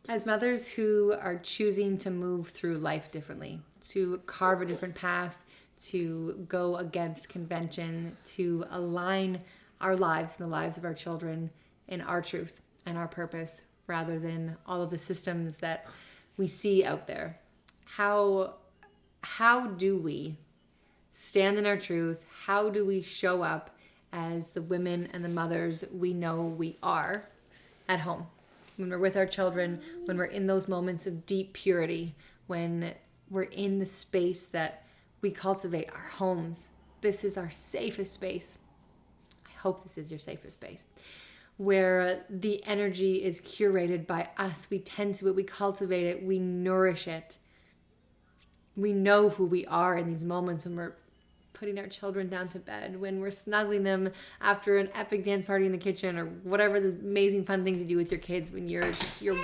As mothers who are choosing to move through life differently, to carve a different path, to go against convention, to align our lives and the lives of our children in our truth and our purpose, rather than all of the systems that we see out there. How do we stand in our truth? How do we show up as the women and the mothers we know we are at home? When we're with our children, when we're in those moments of deep purity, when we're in the space that we cultivate, our homes. This is our safest space. I hope this is your safest space, where the energy is curated by us. We tend to it, we cultivate it, we nourish it. We know who we are in these moments when we're putting our children down to bed, when we're snuggling them after an epic dance party in the kitchen, or whatever the amazing fun things you do with your kids, when you're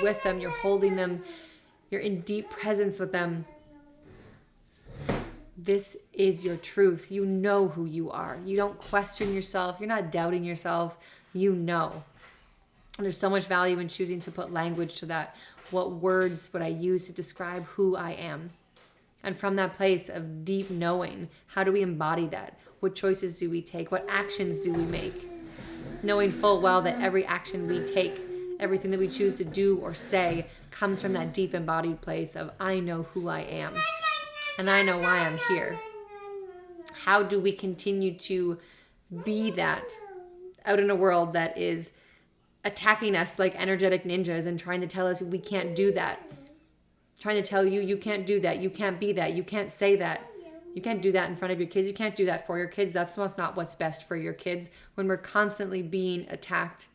with them, you're holding them, you're in deep presence with them. This is your truth. You know who you are. You don't question yourself. You're not doubting yourself. You know. And there's so much value in choosing to put language to that. What words would I use to describe who I am? And from that place of deep knowing, how do we embody that? What choices do we take? What actions do we make? Knowing full well that every action we take, everything that we choose to do or say, comes from that deep embodied place of I know who I am. And I know why I'm here. How do we continue to be that out in a world that is attacking us like energetic ninjas and trying to tell us we can't do that? Trying to tell you, you can't do that, you can't be that, you can't say that, you can't do that in front of your kids, you can't do that for your kids. That's not what's best for your kids. When we're constantly being attacked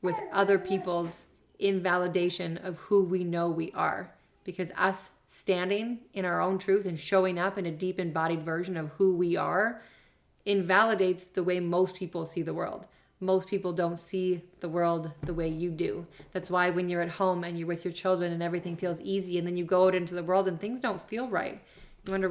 with other people's invalidation of who we know we are. Because us standing in our own truth and showing up in a deep embodied version of who we are invalidates the way most people see the world. Most people don't see the world the way you do. That's why when you're at home and you're with your children and everything feels easy, and then you go out into the world and things don't feel right. You wonder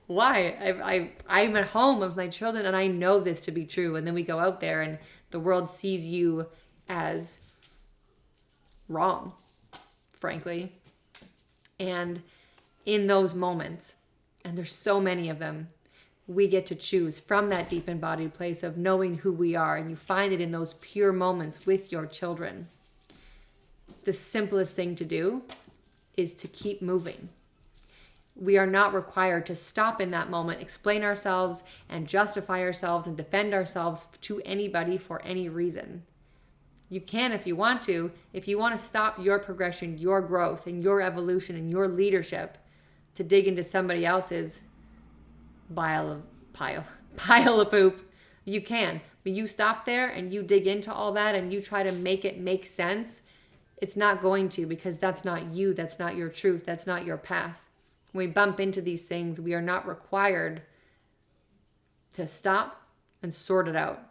why. I'm at home with my children and I know this to be true. And then we go out there and the world sees you as wrong, frankly. And in those moments, and there's so many of them, we get to choose from that deep embodied place of knowing who we are. And you find it in those pure moments with your children. The simplest thing to do is to keep moving. We are not required to stop in that moment, explain ourselves and justify ourselves and defend ourselves to anybody for any reason. You can if you want to. If you want to stop your progression, your growth, and your evolution and your leadership to dig into somebody else's pile of poop, you can. But you stop there and you dig into all that and you try to make it make sense. It's not going to, because that's not you. That's not your truth. That's not your path. When we bump into these things, we are not required to stop and sort it out.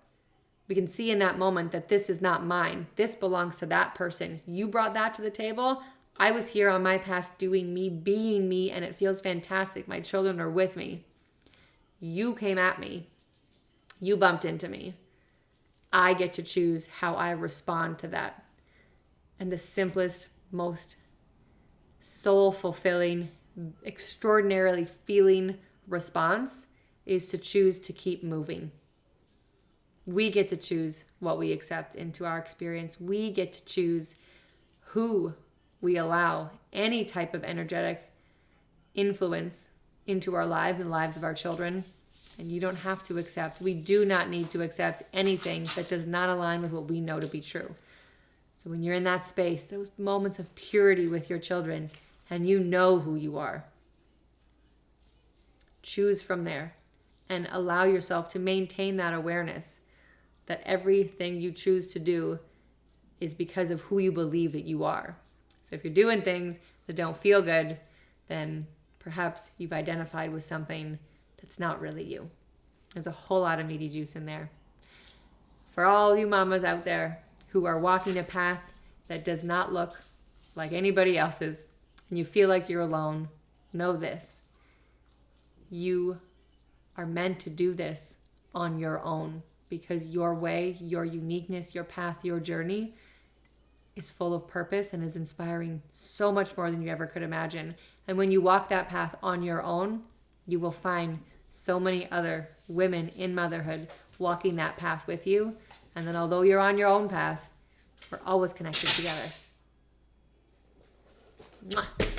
We can see in that moment that this is not mine. This belongs to that person. You brought that to the table. I was here on my path doing me, being me, and it feels fantastic. My children are with me. You came at me. You bumped into me. I get to choose how I respond to that. And the simplest, most soul-fulfilling, extraordinarily feeling response is to choose to keep moving. We get to choose what we accept into our experience. We get to choose who we allow any type of energetic influence into our lives and lives of our children. And you don't have to accept. We do not need to accept anything that does not align with what we know to be true. So when you're in that space, those moments of purity with your children, and you know who you are, choose from there and allow yourself to maintain that awareness that everything you choose to do is because of who you believe that you are. So if you're doing things that don't feel good, then perhaps you've identified with something that's not really you. There's a whole lot of meaty juice in there. For all you mamas out there who are walking a path that does not look like anybody else's, and you feel like you're alone, know this. You are meant to do this on your own, because your way, your uniqueness, your path, your journey is full of purpose and is inspiring so much more than you ever could imagine. And when you walk that path on your own, you will find so many other women in motherhood walking that path with you. And then although you're on your own path, we're always connected together. Mwah.